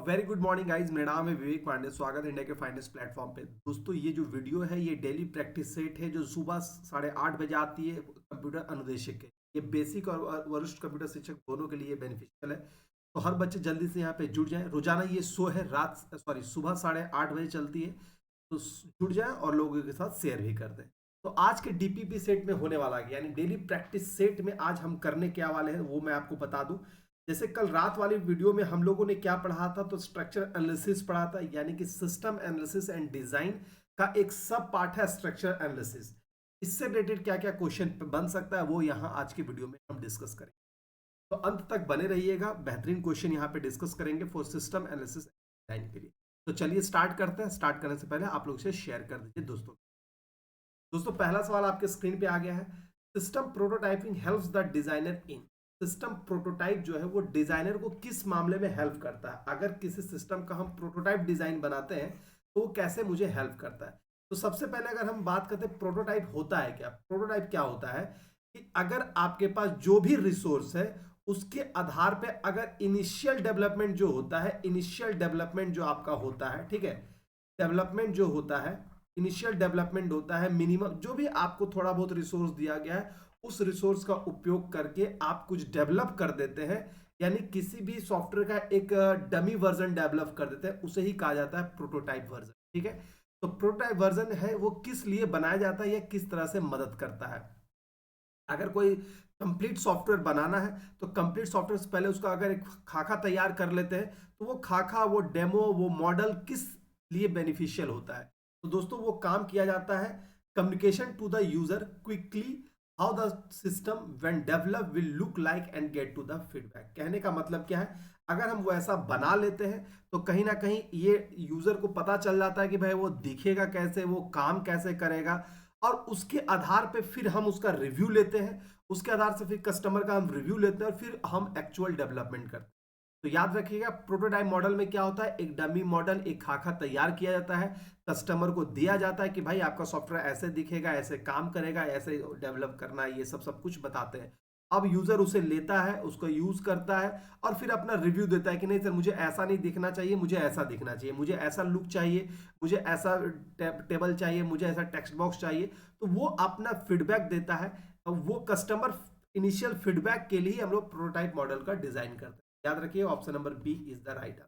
Very good morning guys, मेरा नाम है विवेक पांडे। स्वागत है इंडिया के फाइनेंस प्लेटफॉर्म पे। दोस्तों, ये जो वीडियो है ये डेली प्रैक्टिस सेट है जो सुबह 8:30 बजे आती है कंप्यूटर अनुदेशक के। ये बेसिक और वरिष्ठ कंप्यूटर शिक्षक दोनों के लिए बेनिफिशियल है। तो हर बच्चे जल्दी से यहाँ पे जुड़ जाएं। रोजाना ये शो है सुबह 8:30 बजे चलती है। तो जुड़ जाएं और लोगों के साथ शेयर भी कर दें। तो आज के डीपीपी सेट में होने वाला है, यानी डेली प्रैक्टिस सेट में आज हम करने क्या वाले हैं वो मैं आपको बता दूं। जैसे कल रात वाली वीडियो में हम लोगों ने क्या पढ़ा था, तो स्ट्रक्चर एनालिसिस पढ़ा था, यानी कि सिस्टम एनालिसिस एंड डिजाइन का एक सब पार्ट है स्ट्रक्चर एनालिसिस। इससे रिलेटेड क्या क्या क्वेश्चन बन सकता है वो यहाँ आज की वीडियो में हम डिस्कस करेंगे। तो अंत तक बने रहिएगा, बेहतरीन क्वेश्चन यहाँ पे डिस्कस करेंगे फॉर सिस्टम एनालिसिस डिजाइन के लिए। तो चलिए स्टार्ट करते हैं। स्टार्ट करने से पहले आप लोग से शेयर कर दीजिए दोस्तों। दोस्तों, पहला सवाल आपके स्क्रीन पे आ गया है। System prototyping helps the designer in. System prototype जो है वो डिजाइनर को किस मामले में हेल्प करता है? अगर किसी सिस्टम का हम प्रोटोटाइप डिजाइन बनाते हैं तो वो कैसे मुझे हेल्प करता है? तो सबसे पहले अगर हम बात करते हैं प्रोटोटाइप होता है क्या। प्रोटोटाइप क्या होता है कि अगर आपके पास जो भी रिसोर्स है उसके आधार पे अगर इनिशियल डेवलपमेंट जो होता है, इनिशियल डेवलपमेंट जो आपका होता है, ठीक है, डेवलपमेंट जो होता है, इनिशियल डेवलपमेंट होता है, मिनिमम जो भी आपको थोड़ा बहुत रिसोर्स दिया गया है उस रिसोर्स का उपयोग करके आप कुछ डेवलप कर देते हैं। यानी किसी भी सॉफ्टवेयर का एक डमी वर्जन डेवलप कर देते हैं, उसे ही कहा जाता है प्रोटोटाइप वर्जन। ठीक है, तो प्रोटोटाइप वर्जन है वो किस लिए बनाया जाता है या किस तरह से मदद करता है? अगर कोई कंप्लीट सॉफ्टवेयर बनाना है तो कंप्लीट सॉफ्टवेयर से पहले उसका अगर एक खाका तैयार कर लेते हैं तो वो खाका, वो डेमो, वो मॉडल किस लिए बेनिफिशियल होता है? तो दोस्तों वो काम किया जाता है communication to the user quickly, how the system when develop will look like and get to the feedback. कहने का मतलब क्या है, अगर हम वो ऐसा बना लेते हैं तो कहीं ना कहीं ये यूजर को पता चल जाता है कि भाई वो दिखेगा कैसे, वो काम कैसे करेगा, और उसके आधार पे फिर हम उसका रिव्यू लेते हैं। उसके आधार से फिर कस्टमर का हम रिव्यू लेते हैं और फिर हम एक्चुअल डेवलपमेंट करते हैं। तो याद रखिएगा, प्रोटोटाइप मॉडल में क्या होता है, एक डमी मॉडल, एक खाका तैयार किया जाता है, कस्टमर को दिया जाता है कि भाई आपका सॉफ्टवेयर ऐसे दिखेगा, ऐसे काम करेगा, ऐसे डेवलप करना है, ये सब सब कुछ बताते हैं। अब यूजर उसे लेता है, उसको यूज करता है और फिर अपना रिव्यू देता है कि नहीं सर, मुझे ऐसा नहीं दिखना चाहिए, मुझे ऐसा दिखना चाहिए, मुझे ऐसा लुक चाहिए, मुझे ऐसा टेबल चाहिए, मुझे ऐसा टेक्स्ट बॉक्स चाहिए। तो वो अपना फीडबैक देता है। वो कस्टमर इनिशियल फीडबैक के लिए हम लोग प्रोटोटाइप मॉडल का डिजाइन करते हैं। याद रखिए, option number B is the right answer.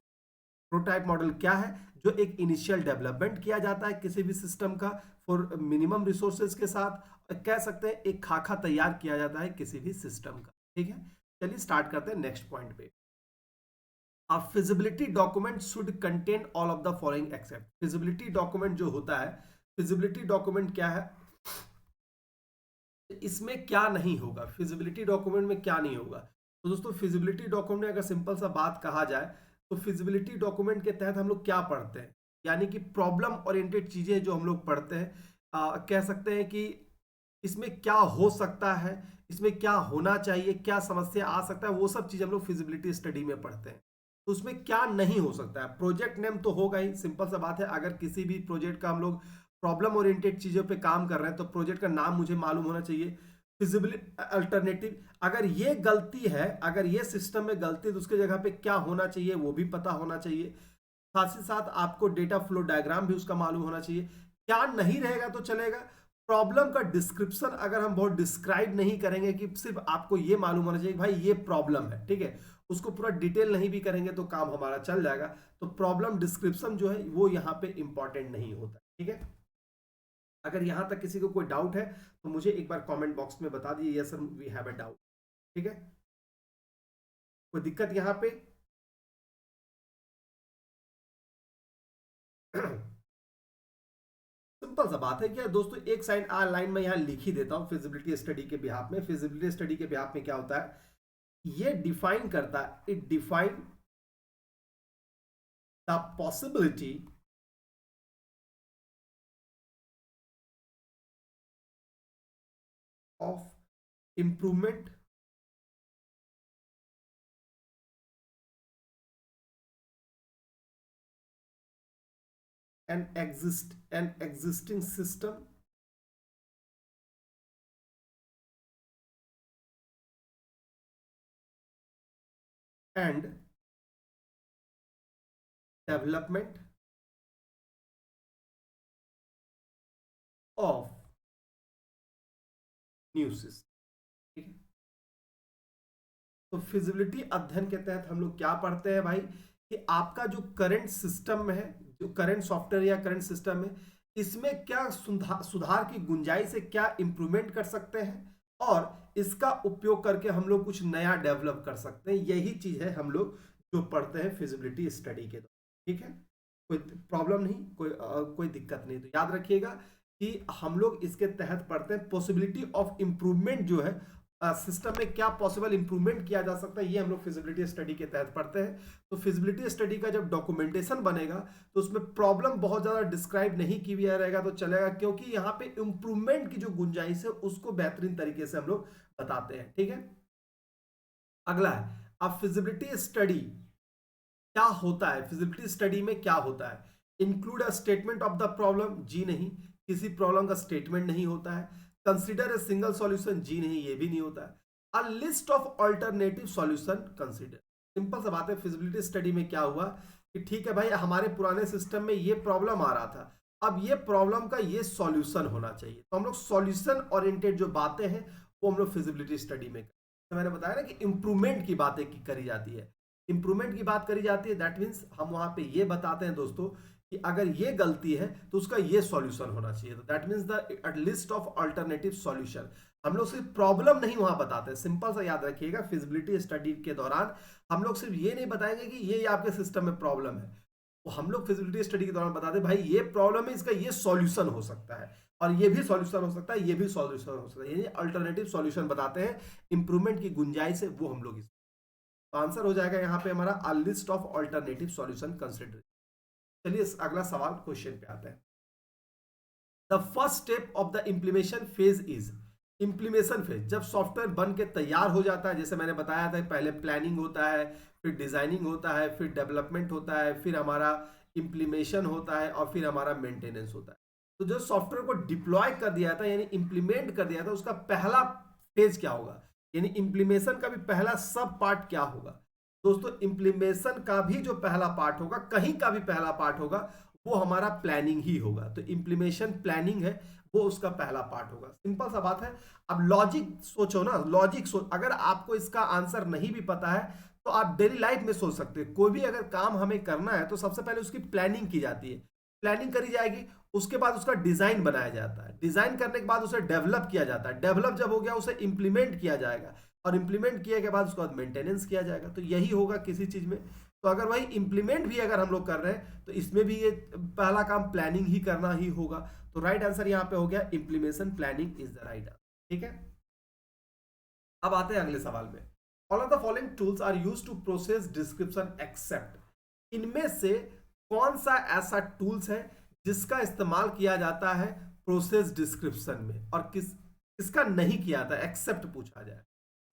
Prototype model क्या है? जो एक इनिशियल डेवलपमेंट किया जाता है किसी भी सिस्टम का फॉर मिनिमम रिसोर्सेज के साथ, कह सकते हैं एक खाका तैयार किया जाता है किसी भी सिस्टम का। ठीक है, चलिए स्टार्ट करते हैं नेक्स्ट पॉइंट पे। A feasibility document should contain all of the following except। feasibility document जो होता है, feasibility document क्या है, इसमें क्या नहीं होगा, फिजिबिलिटी डॉक्यूमेंट में क्या नहीं होगा? तो दोस्तों फिजिबिलिटी डॉक्यूमेंट में अगर सिंपल सा बात कहा जाए तो फिजिबिलिटी डॉक्यूमेंट के तहत हम लोग क्या पढ़ते हैं, यानी कि प्रॉब्लम ओरिएंटेड चीजें जो हम लोग पढ़ते हैं। कह सकते हैं कि इसमें क्या हो सकता है, इसमें क्या होना चाहिए, क्या समस्या आ सकता है, वो सब चीज हम लोग फिजिबिलिटी स्टडी में पढ़ते हैं। तो उसमें क्या नहीं हो सकता है, प्रोजेक्ट नेम तो होगा ही, सिंपल सा बात है। अगर किसी भी प्रोजेक्ट का हम लोग प्रॉब्लम ओरिएंटेड चीजों पे काम कर रहे हैं तो प्रोजेक्ट का नाम मुझे मालूम होना चाहिए। फिजिबिलिटी अल्टरनेटिव, अगर ये गलती है, अगर ये सिस्टम में गलती है तो उसके जगह पे क्या होना चाहिए वो भी पता होना चाहिए। साथ ही साथ आपको डेटा फ्लो डायग्राम भी उसका मालूम होना चाहिए। क्या नहीं रहेगा तो चलेगा, प्रॉब्लम का डिस्क्रिप्शन अगर हम बहुत डिस्क्राइब नहीं करेंगे कि सिर्फ आपको ये मालूम होना चाहिए कि भाई ये प्रॉब्लम है, ठीक है, उसको पूरा डिटेल नहीं भी करेंगे तो काम हमारा चल जाएगा। तो प्रॉब्लम डिस्क्रिप्शन जो है वो यहाँ पे इंपॉर्टेंट नहीं होता। ठीक है, अगर यहां तक किसी को कोई डाउट है तो मुझे एक बार कमेंट बॉक्स में बता दीजिए, yes sir we have a doubt. ठीक है, कोई दिक्कत यहां पे? सिंपल सा बात है क्या दोस्तों, एक साइड लाइन में यहां लिख ही देता हूं फिजिबिलिटी स्टडी के बिहाफ में। फिजिबिलिटी स्टडी के बिहाफ में क्या होता है, ये डिफाइन करता है, it define the possibility of improvement an existing system and development of new system. ठीक है, तो फिजिबिलिटी अध्ययन के तहत हम लोग क्या पढ़ते हैं भाई, कि आपका जो करंट सिस्टम में है, जो करंट सॉफ्टवेयर या करंट सिस्टम है, इसमें क्या सुधार की गुंजाइश है, क्या इंप्रूवमेंट कर सकते हैं, और इसका उपयोग करके हम लोग कुछ नया डेवलप कर सकते हैं। यही चीज है हम लोग जो पढ़ते हैं फिजिबिलिटी स्टडी के दौरान। ठीक है, कोई प्रॉब्लम नहीं, कोई दिक्कत नहीं। तो याद रखिएगा कि हम लोग इसके तहत पढ़ते हैं पॉसिबिलिटी ऑफ इंप्रूवमेंट, जो है सिस्टम में क्या पॉसिबल इंप्रूवमेंट किया जा सकता है, ये हम लोग फिजिबिलिटी स्टडी के तहत पढ़ते हैं। तो फिजिबिलिटी स्टडी का जब डॉक्यूमेंटेशन बनेगा तो उसमें प्रॉब्लम बहुत ज्यादा डिस्क्राइब नहीं किया रहेगा तो चलेगा, क्योंकि यहाँ पे इंप्रूवमेंट की जो गुंजाइश है उसको बेहतरीन तरीके से हम लोग बताते हैं। ठीक है, अगला है अब फिजिबिलिटी स्टडी क्या होता है। फिजिबिलिटी स्टडी में क्या होता है, include a statement of the problem, जी नहीं, किसी प्रॉब्लम का स्टेटमेंट नहीं होता है। कंसीडर ए सिंगल सॉल्यूशन, जी नहीं, ये भी नहीं होता है। A list of alternative solution consider. Simple सा बात है, फिजिबिलिटी स्टडी में क्या हुआ कि ठीक है भाई, हमारे पुराने सिस्टम में ये प्रॉब्लम आ रहा था, अब ये प्रॉब्लम का ये सॉल्यूशन होना चाहिए। तो हम लोग सॉल्यूशन ओरिएंटेड जो बातें हैं वो हम लोग फिजिबिलिटी स्टडी में, तो मैंने बताया ना कि इंप्रूवमेंट की बातें करी जाती है, इंप्रूवमेंट की बात करी जाती है। दैट मीन्स हम वहां पे ये बताते हैं दोस्तों कि अगर ये गलती है तो उसका ये सॉल्यूशन होना चाहिए। तो that means the list of alternative solution. हम लोग सिर्फ प्रॉब्लम नहीं वहां बताते, सिंपल सा याद रखिएगा, फिजिबिलिटी स्टडी के दौरान हम लोग सिर्फ ये नहीं बताएंगे कि ये आपके सिस्टम में प्रॉब्लम है, वो हम लोग फिजिबिलिटी स्टडी के दौरान बताते हैं भाई ये प्रॉब्लम है, इसका ये सॉल्यूशन हो सकता है, और ये भी सॉल्यूशन हो सकता है, ये भी सॉल्यूशन हो सकता है, यानी अल्टरनेटिव सॉल्यूशन बताते हैं। इंप्रूवमेंट की गुंजाइश है वो हम लोग तो आंसर हो जाएगा यहाँ पे हमारा a list of alternative solution consider. चलिए अगला सवाल क्वेश्चन पे आते हैं। The first step of the implementation phase is, implementation phase जब सॉफ्टवेयर बन के तैयार हो जाता है, जैसे मैंने बताया था पहले प्लानिंग होता है, फिर डिजाइनिंग होता है, फिर डेवलपमेंट होता है, फिर हमारा इंप्लीमेशन होता है, और फिर हमारा मेंटेनेंस होता है। तो जो सॉफ्टवेयर को डिप्लॉय कर दिया था यानी इंप्लीमेंट कर दिया था, उसका पहला फेज क्या होगा, यानी इंप्लीमेशन का भी पहला सब पार्ट क्या होगा। दोस्तों इंप्लीमेशन का भी जो पहला पार्ट होगा, कहीं का भी पहला पार्ट होगा, वो हमारा प्लानिंग ही होगा। तो इंप्लीमेशन प्लानिंग है, वो उसका पहला पार्ट होगा। सिंपल सा बात है। अब लॉजिक सोचो ना, लॉजिक सोच, अगर आपको इसका आंसर नहीं भी पता है तो आप डेली लाइफ में सोच सकते हैं। कोई भी अगर काम हमें करना है तो सबसे पहले उसकी प्लानिंग की जाती है, प्लानिंग करी जाएगी, उसके बाद उसका डिजाइन बनाया जाता है, डिजाइन करने के बाद उसे डेवलप किया जाता है, डेवलप जब हो गया उसे इंप्लीमेंट किया जाएगा, और इंप्लीमेंट किए के बाद उसके बाद मेंटेनेंस किया जाएगा। तो यही होगा किसी चीज में। तो अगर वही इंप्लीमेंट भी अगर हम लोग कर रहे हैं तो इसमें भी ये पहला काम प्लानिंग ही करना ही होगा। तो राइट आंसर यहां पे हो गया implementation planning is the right answer. ठीक है, अब आते हैं अगले सवाल में। All of the following tools are used to process description except, इनमें से कौन सा ऐसा टूल्स है जिसका इस्तेमाल किया जाता है प्रोसेस डिस्क्रिप्शन में, और किसका नहीं किया था, एक्सेप्ट पूछा जाए।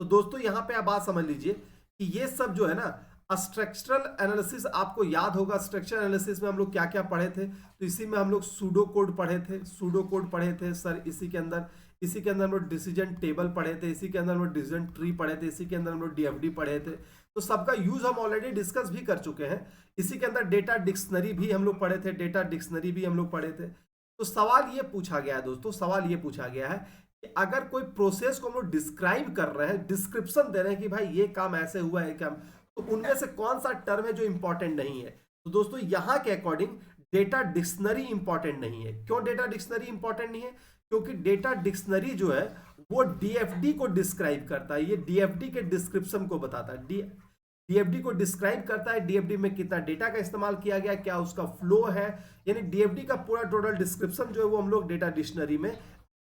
तो दोस्तों यहां पे आप बात समझ लीजिए कि ये सब जो है ना, स्ट्रक्चरल एनालिसिस आपको याद होगा। स्ट्रक्चरल एनालिसिस में हम लोग क्या क्या पढ़े थे, तो इसी में हम लोग सूडो कोड पढ़े थे, सूडो कोड पढ़े थे सर। इसी के अंदर हम लोग डिसीजन टेबल पढ़े थे, इसी के अंदर हम लोग डिसीजन ट्री पढ़े थे, इसी के अंदर हम लोग डीएफडी पढ़े थे। तो सबका यूज हम ऑलरेडी डिस्कस भी कर चुके हैं। इसी के अंदर डेटा डिक्शनरी भी हम लोग पढ़े थे, डेटा डिक्शनरी भी हम लोग पढ़े थे। तो सवाल ये पूछा गया है दोस्तों, सवाल ये पूछा गया है कि अगर कोई प्रोसेस को हम लोग डिस्क्राइब कर रहे हैं, डिस्क्रिप्शन दे रहे हैं कि भाई ये काम ऐसे हुआ है क्या, तो उनमें से कौन सा टर्म है जो इंपॉर्टेंट नहीं है। तो दोस्तों यहां के अकॉर्डिंग डेटा डिक्शनरी इंपॉर्टेंट नहीं है। क्यों डेटा डिक्शनरी इंपॉर्टेंट नहीं है, क्योंकि डेटा डिक्शनरी जो है वो डीएफडी को डिस्क्राइब करता है, ये डीएफडी के डिस्क्रिप्शन को बताता है, डीएफडी को डिस्क्राइब करता है, डीएफडी में कितना डेटा का इस्तेमाल किया गया, क्या उसका फ्लो है, यानी डीएफडी का पूरा टोटल डिस्क्रिप्शन जो है वो हम लोग डेटा डिक्शनरी में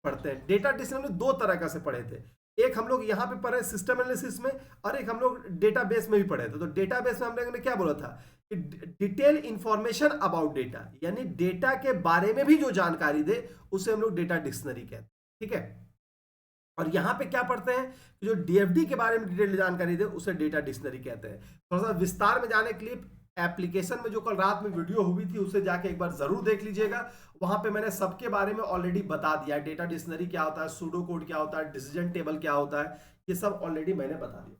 पढ़ते हैं। डेटा डिक्शनरी में दो तरह का से पढ़े थे, एक हम लोग यहाँ पे पढ़े सिस्टम एनालिसिस में, और एक हम लोग डेटाबेस में भी पढ़े थे। तो डेटाबेस में हम लोगों ने क्या बोला था कि डिटेल इंफॉर्मेशन अबाउट डेटा, यानी डेटा के बारे में भी जो जानकारी दे उसे हम लोग डेटा डिक्शनरी कहते हैं। ठीक है, और यहां पे क्या पढ़ते हैं कि जो डीएफडी के बारे में डिटेल जानकारी दे उसे डेटा डिक्शनरी कहते हैं। थोड़ा सा विस्तार में जाने के लिए एप्लीकेशन में जो कल रात में वीडियो हुई थी उसे जाके एक बार जरूर देख लीजिएगा, वहां पे मैंने सबके बारे में ऑलरेडी बता दिया है। डेटा डिक्शनरी क्या होता है, सूडो कोड क्या होता है, डिसीजन टेबल क्या होता है, ये सब ऑलरेडी मैंने बता दिया।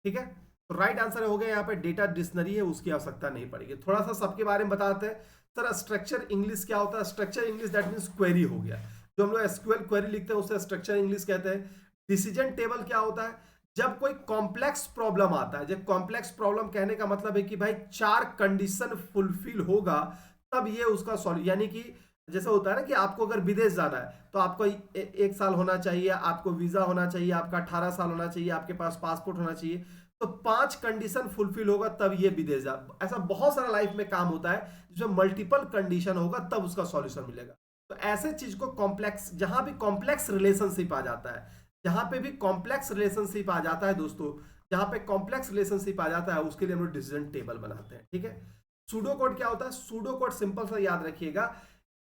ठीक है, तो राइट आंसर हो गया यहाँ पे डेटा डिक्शनरी है, उसकी आवश्यकता नहीं पड़ेगी। थोड़ा सा सबके बारे में बताते हैं। सर स्ट्रक्चर इंग्लिश क्या होता है? Structure English that means query हो गया, जो हम लोग एसक्यूएल क्वेरी लिखते हैं उसे स्ट्रक्चर इंग्लिश कहते हैं। डिसीजन टेबल क्या होता है? जब कोई कॉम्प्लेक्स प्रॉब्लम आता है, जब कॉम्प्लेक्स प्रॉब्लम कहने का मतलब है कि भाई 4 कंडीशन फुलफिल होगा तब ये उसका सॉल्व, यानी कि जैसे होता है ना कि आपको अगर विदेश जाना है तो आपको 1 साल होना चाहिए, आपको वीजा होना चाहिए, आपका 18 साल होना चाहिए, आपके पास पासपोर्ट होना चाहिए, तो 5 कंडीशन फुलफिल होगा तब ये विदेश जा। ऐसा बहुत सारा लाइफ में काम होता है जिसमें मल्टीपल कंडीशन होगा तब उसका सॉल्यूशन मिलेगा। तो ऐसे चीज को कॉम्प्लेक्स, जहां भी कॉम्प्लेक्स रिलेशनशिप आ जाता है, जहां पे भी कॉम्प्लेक्स रिलेशनशिप आ जाता है दोस्तों, जहां पे कॉम्प्लेक्स रिलेशनशिप आ जाता है उसके लिए हम लोग डिसीजन टेबल बनाते हैं। ठीक है। सूडो कोड क्या होता है? सूडो कोड सिंपल सा याद रखिएगा,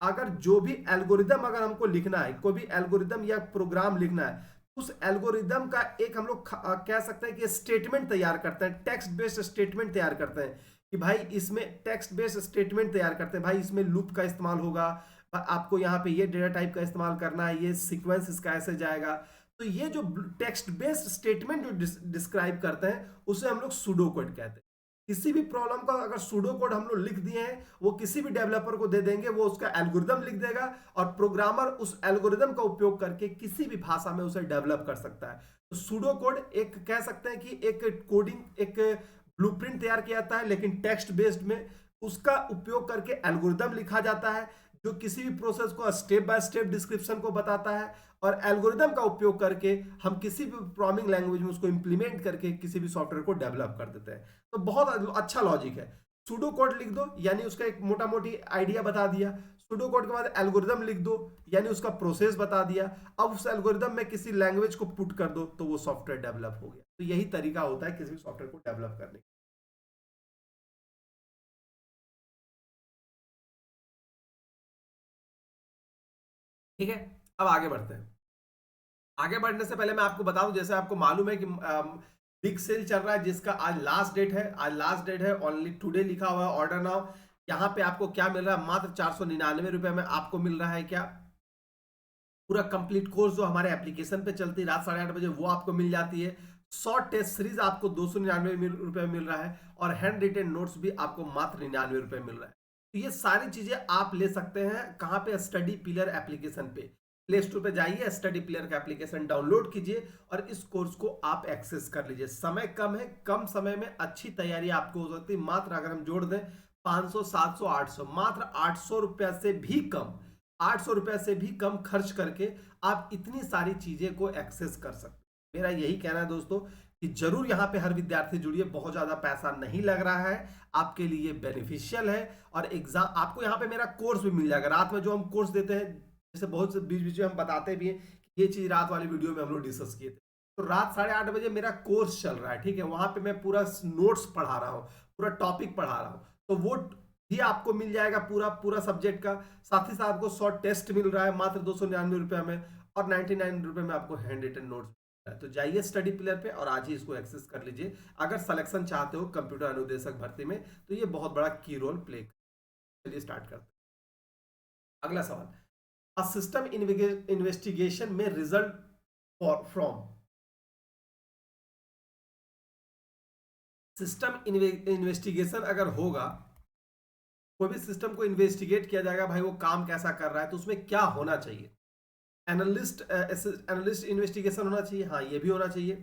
अगर जो भी एल्गोरिदम अगर हमको लिखना है, कोई भी एल्गोरिदम या प्रोग्राम लिखना है, उस एल्गोरिदम का एक हम लोग कह सकते हैं कि स्टेटमेंट तैयार करते हैं, टेक्स्ट बेस्ड स्टेटमेंट तैयार करते हैं कि भाई इसमें टेक्स्ट बेस्ड स्टेटमेंट तैयार करते हैं, भाई इसमें लूप का इस्तेमाल होगा, आपको यहाँ पे ये डेटा टाइप का इस्तेमाल करना है, ये सीक्वेंस इसका ऐसे जाएगा। तो ये जो टेक्स्ट बेस्ड स्टेटमेंट जो डिस्क्राइब करते हैं उसे हम लोग सूडो कोड कहते हैं। किसी भी प्रॉब्लम का अगर सूडो कोड हम लोग लिख दिए हैं, वो किसी भी डेवलपर को दे देंगे, वो उसका एल्गोरिदम लिख देगा और प्रोग्रामर उस एल्गोरिदम का उपयोग करके किसी भी भाषा में उसे डेवलप कर सकता है। तो सूडो कोड एक कह सकते हैं कि एक कोडिंग, एक ब्लूप्रिंट तैयार किया जाता है, लेकिन टेक्स्ट बेस्ड में उसका उपयोग करके एल्गोरिदम लिखा जाता है जो किसी भी प्रोसेस को स्टेप बाय स्टेप डिस्क्रिप्शन को बताता है, और एल्गोरिदम का उपयोग करके हम किसी भी प्रोग्रामिंग लैंग्वेज में उसको इंप्लीमेंट करके किसी भी सॉफ्टवेयर को डेवलप कर देते हैं। तो बहुत अच्छा लॉजिक है। सूडो कोड लिख दो यानी उसका एक मोटा मोटी आइडिया बता दिया, सूडो कोड के बाद एल्गोरिदम लिख दो यानी उसका प्रोसेस बता दिया, अब उस एल्गोरिदम में किसी लैंग्वेज को पुट कर दो तो वो सॉफ्टवेयर डेवलप हो गया। तो यही तरीका होता है किसी भी सॉफ्टवेयर को डेवलप करने का। ठीक है, अब आगे बढ़ते हैं। आगे बढ़ने से पहले मैं आपको बता दूं, जैसे आपको मालूम है कि बिग सेल चल रहा है जिसका आज लास्ट डेट है, आज लास्ट डेट है, ओनली टुडे लिखा हुआ है, ऑर्डर नाउ। यहाँ पे आपको क्या मिल रहा है? मात्र 499 रुपए में आपको मिल रहा है क्या? पूरा कंप्लीट कोर्स जो हमारे एप्लीकेशन पे चलती है रात 8:30 बजे वो आपको मिल जाती है। शॉर्ट टेस्ट सीरीज आपको 299 रुपए मिल रहा है, और हैंड रिटेन नोट्स भी आपको मात्र 99 रुपए मिल रहा है। तो ये सारी चीजें आप ले सकते हैं कहाँ पे? स्टडी पिलर एप्लीकेशन पे। प्ले स्टोर पे जाइए, स्टडी पिलर का एप्लीकेशन डाउनलोड कीजिए और इस कोर्स को आप एक्सेस कर लीजिए। समय कम है, कम समय में अच्छी तैयारी आपको हो सकती है। मात्र अगर हम जोड़ दें 500, 700, 800, मात्र 800 रुपया से भी कम, 800 रुपया से भी कम खर्च करके आप इतनी सारी चीजें को एक्सेस कर सकते हैं। मेरा यही कहना है दोस्तों कि जरूर यहाँ पे हर विद्यार्थी जुड़िए, बहुत ज्यादा पैसा नहीं लग रहा है, आपके लिए बेनिफिशियल है। और एग्जाम आपको यहाँ पे मेरा कोर्स भी मिल जाएगा। रात में जो हम कोर्स देते हैं, जैसे बहुत से बीच बीच में हम बताते भी हैं कि ये चीज रात वाली वीडियो में हम लोग डिस्कस किए थे, तो रात 8:30 बजे मेरा कोर्स चल रहा है। ठीक है, वहां पे मैं पूरा नोट्स पढ़ा रहा हूँ, पूरा टॉपिक पढ़ा रहा हूँ, तो वो भी आपको मिल जाएगा पूरा पूरा सब्जेक्ट का। साथ ही साथ आपको शॉर्ट टेस्ट मिल रहा है मात्र 299 रुपये में, और 99 रुपये में आपको हैंड रिटन नोट्स। तो जाइए स्टडी प्लेयर पे और आज ही इसको एक्सेस कर लीजिए अगर सिलेक्शन चाहते हो कंप्यूटर अनुदेशक भर्ती में, तो ये बहुत बड़ा की रोल प्ले। चलिए स्टार्ट करते हैं। अगला सवाल, अ सिस्टम इन्वेस्टिगेशन में रिजल्ट फ्रॉम, सिस्टम इन्वेस्टिगेशन अगर होगा, कोई भी सिस्टम को इन्वेस्टिगेट किया जाएगा, भाई वो काम कैसा कर रहा है, तो उसमें क्या होना चाहिए? एनालिस्ट इन्वेस्टिगेशन होना चाहिए, हाँ ये भी होना चाहिए।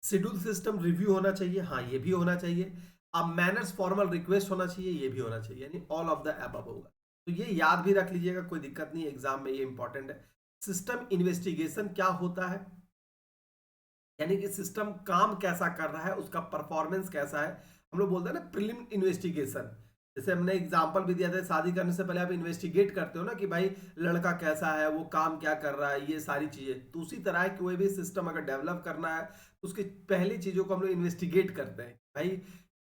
शेड्यूल सिस्टम रिव्यू होना चाहिए, हाँ ये भी होना चाहिए। अब मैनर्स फॉर्मल रिक्वेस्ट होना चाहिए, ये भी होना चाहिए, यानी ऑल ऑफ द अबव होगा। तो ये याद भी रख लीजिएगा, कोई दिक्कत नहीं है, एग्जाम में ये इंपॉर्टेंट है। सिस्टम इन्वेस्टिगेशन क्या होता है? यानी कि सिस्टम काम कैसा कर रहा है, उसका परफॉर्मेंस कैसा है। हम लोग बोलते हैं ना प्रीलिम इन्वेस्टिगेशन, जैसे हमने एग्जांपल भी दिया था, शादी करने से पहले आप इन्वेस्टिगेट करते हो ना कि भाई लड़का कैसा है, वो काम क्या कर रहा है, ये सारी चीजें। तो उसी तरह है कि कोई भी सिस्टम अगर डेवलप करना है तो उसकी पहली चीजों को हम लोग इन्वेस्टिगेट करते हैं, भाई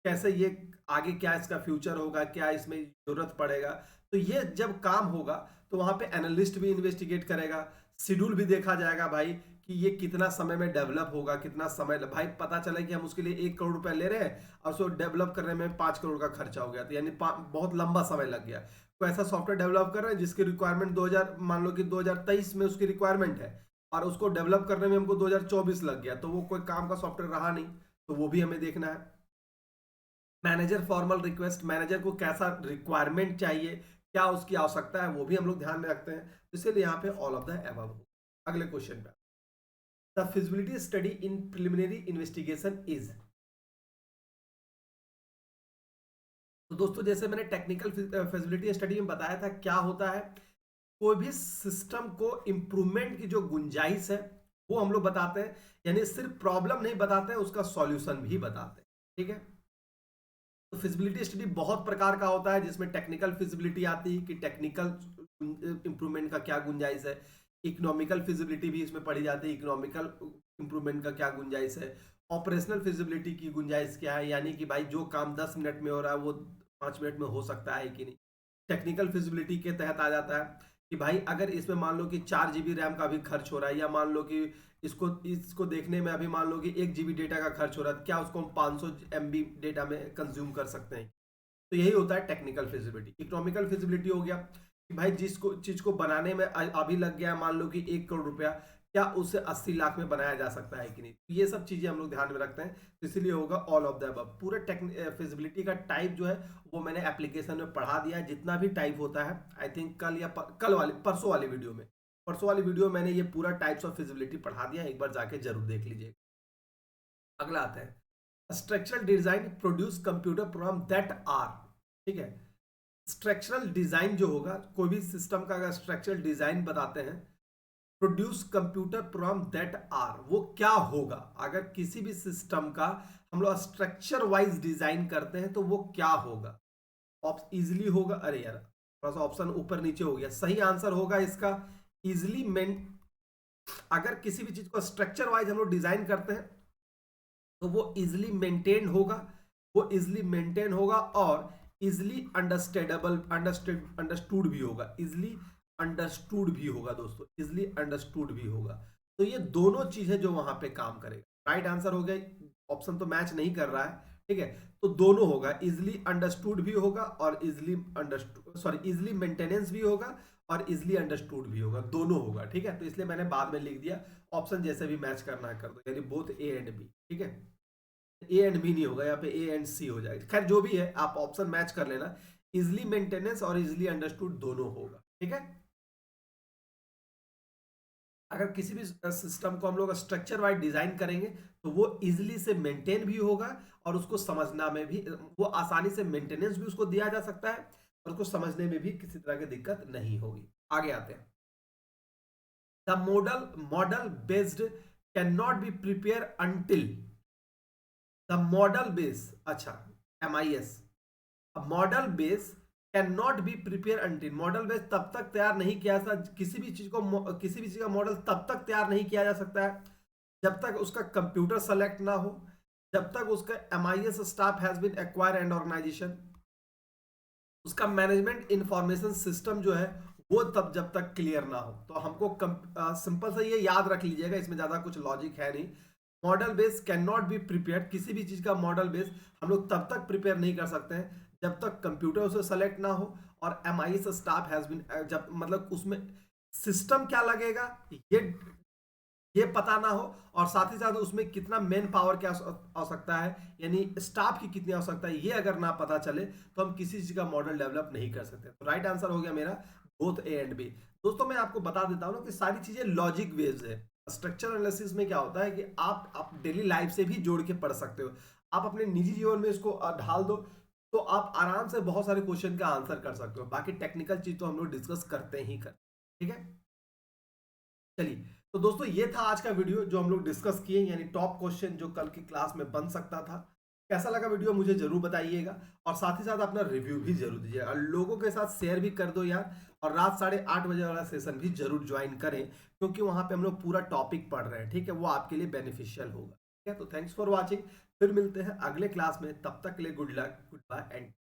कैसे ये आगे क्या इसका फ्यूचर होगा, क्या इसमें जरूरत पड़ेगा। तो ये जब काम होगा तो वहां पे एनालिस्ट भी इन्वेस्टिगेट करेगा, शेड्यूल भी देखा जाएगा भाई कि ये कितना समय में डेवलप होगा, कितना समय, भाई पता चले कि हम उसके लिए 1 करोड़ रुपए ले रहे हैं और उसको डेवलप करने में 5 करोड़ का खर्चा हो गया, तो यानी बहुत लंबा समय लग गया। कोई ऐसा सॉफ्टवेयर डेवलप कर रहे हैं जिसकी रिक्वायरमेंट 2000, मान लो कि 2023 में उसकी रिक्वायरमेंट है, और उसको डेवलप करने में हमको 2024 लग गया, तो वो कोई काम का सॉफ्टवेयर रहा नहीं। तो वो भी हमें देखना है। मैनेजर फॉर्मल रिक्वेस्ट, मैनेजर को कैसा रिक्वायरमेंट चाहिए, क्या उसकी आवश्यकता है, वो भी हम लोग ध्यान में रखते हैं। तो इसलिए यहाँ पे ऑल ऑफ द एबव। अगले क्वेश्चन पे, the feasibility study in preliminary investigation is. तो दोस्तों जैसे मैंने टेक्निकल फिजिबिलिटी स्टडी में बताया था, क्या होता है, कोई भी सिस्टम को इंप्रूवमेंट की जो गुंजाइश है वो हम लोग बताते हैं, यानी सिर्फ प्रॉब्लम नहीं बताते हैं, उसका सॉल्यूशन भी बताते हैं। ठीक है, तो फिजिबिलिटी स्टडी बहुत प्रकार का होता है, जिसमें टेक्निकल फिजिबिलिटी आती है कि टेक्निकल इंप्रूवमेंट का क्या गुंजाइश है। इकोनॉमिकल फिजिबिलिटी भी इसमें पढ़ी जाती है, इकोनॉमिकल इंप्रूवमेंट का क्या गुंजाइश है। ऑपरेशनल फिजिबिलिटी की गुंजाइश क्या है, यानी कि भाई जो काम 10 मिनट में हो रहा है वो 5 मिनट में हो सकता है कि नहीं। टेक्निकल फिजिबिलिटी के तहत आ जाता है कि भाई अगर इसमें मान लो कि 4 GB रैम का भी खर्च हो रहा है, या मान लो कि इसको देखने में अभी मान लो कि 1 GB डेटा का खर्च हो रहा है, क्या उसको हम 500 MB डेटा में कंज्यूम कर सकते हैं। तो यही होता है टेक्निकल फिजिबिलिटी। इकोनॉमिकल फिजिबिलिटी हो गया कि भाई जिसको चीज को बनाने में अभी लग गया मान लो कि 1 करोड़ रुपया, क्या उसे 80 लाख में बनाया जा सकता है कि नहीं। तो ये सब चीजें हम लोग ध्यान में रखते हैं, तो इसीलिए होगा ऑल ऑफ द अबव। पूरे फिजिबिलिटी का टाइप जो है वो मैंने एप्लीकेशन में पढ़ा दिया है, जितना भी टाइप होता है। आई थिंक कल या कल वाले परसों वाली वीडियो में, परसों वाली वीडियो मैंने ये पूरा टाइप्स ऑफ फिजिबिलिटी पढ़ा दिया, एक बार जाके जरूर देख लीजिए। अगला आता है structural design produce computer program that are. ठीक है, स्ट्रक्चरल डिजाइन जो होगा, कोई भी सिस्टम का अगर स्ट्रक्चरल डिजाइन बताते हैं, produce computer program that are, वो क्या होगा। अगर किसी भी सिस्टम का हम लोग स्ट्रक्चर वाइज डिजाइन करते हैं तो वो क्या होगा। इजिली होगा, अरे यार थोड़ा सा ऑप्शन ऊपर नीचे हो गया। सही आंसर होगा इसका इजिली अगर किसी भी चीज को स्ट्रक्चर वाइज हम लोग डिजाइन करते हैं तो वो इजिली मेंटेन होगा, वो इजिली मेंटेन होगा और इजिली अंडरस्टैंडेबल, अंडरस्टूड भी होगा, इजिली अंडरस्टूड भी होगा दोस्तों, इजिली अंडरस्टूड भी होगा। तो ये दोनों चीजें जो वहां पे काम करेगा। राइट आंसर हो गया, ऑप्शन तो मैच नहीं कर रहा है। ठीक है, तो दोनों होगा, इजिली अंडरस्टूड भी होगा और easily understood, sorry easily maintenance भी होगा और इजिली अंडरस्टूड भी होगा, दोनों होगा। ठीक है, तो इसलिए मैंने बाद में लिख दिया, ऑप्शन जैसे भी मैच करना है कर दो, यानी बोथ ए एंड बी। ठीक है, ए एंड बी नहीं होगा, यहाँ पे ए एंड सी हो जाएगा। खैर जो भी है, आप ऑप्शन मैच कर लेना, इजिली मेंटेनेंस और इजिली अंडरस्टूड दोनों होगा। ठीक है, अगर किसी भी सिस्टम को हम लोग स्ट्रक्चर वाइज डिजाइन करेंगे तो वो इजिली से मेंटेन भी होगा और उसको समझना में भी, वो आसानी से मेंटेनेंस भी उसको दिया जा सकता है और उसको समझने में भी किसी तरह की दिक्कत नहीं होगी। आगे आते हैं, the model based can not be prepare until the model base, अच्छा MIS, model base can not be prepare until, model base तब तक तैयार नहीं किया जा सकता, किसी भी चीज का मॉडल तब तक तैयार नहीं किया जा सकता है जब तक उसका कंप्यूटर सेलेक्ट ना हो, जब तक उसका MIS staff has been acquire and organisation, उसका मैनेजमेंट इंफॉर्मेशन सिस्टम जो है वो तब जब तक क्लियर ना हो। तो हमको सिंपल सा ये याद रख लीजिएगा, इसमें ज्यादा कुछ लॉजिक है नहीं। Model base can not be prepare, किसी भी चीज का मॉडल बेस हम लोग तब तक प्रिपेयर नहीं कर सकते हैं जब तक कंप्यूटर उसे सेलेक्ट ना हो और MIS स्टाफ हैज बीन, जब मतलब उसमें सिस्टम क्या लगेगा ये पता ना हो, और साथ ही साथ उसमें कितना मैन पावर की आवश्यकता है, यानी स्टाफ की कितनी आवश्यकता है, ये अगर ना पता चले तो हम किसी चीज का मॉडल डेवलप नहीं कर सकते। तो राइट आंसर हो गया मेरा बोथ ए एंड बी। दोस्तों मैं आपको बता देता हूं ना कि सारी चीजें लॉजिक वेव्स है। स्ट्रक्चर एनालिसिस में क्या होता है कि आप डेली लाइफ से भी जोड़ के पढ़ सकते हो, आप अपने निजी जीवन में इसको ढाल दो तो आप आराम से बहुत सारे क्वेश्चन का आंसर कर सकते हो। बाकी टेक्निकल चीज तो हम लोग डिस्कस करते ही कर। ठीक है, चलिए तो दोस्तों ये था आज का वीडियो जो हम लोग डिस्कस किए, यानी टॉप क्वेश्चन जो कल की क्लास में बन सकता था। कैसा लगा वीडियो मुझे जरूर बताइएगा और साथ ही साथ अपना रिव्यू भी जरूर दीजिएगा और लोगों के साथ शेयर भी कर दो यार। और रात 8:30 बजे वाला सेशन भी जरूर ज्वाइन करें, क्योंकि वहां पे हम लोग पूरा टॉपिक पढ़ रहे हैं। ठीक है, वो आपके लिए बेनिफिशियल होगा। ठीक है, तो थैंक्स फॉर वॉचिंग, फिर मिलते हैं अगले क्लास में, तब तक के लिए good luck, goodbye and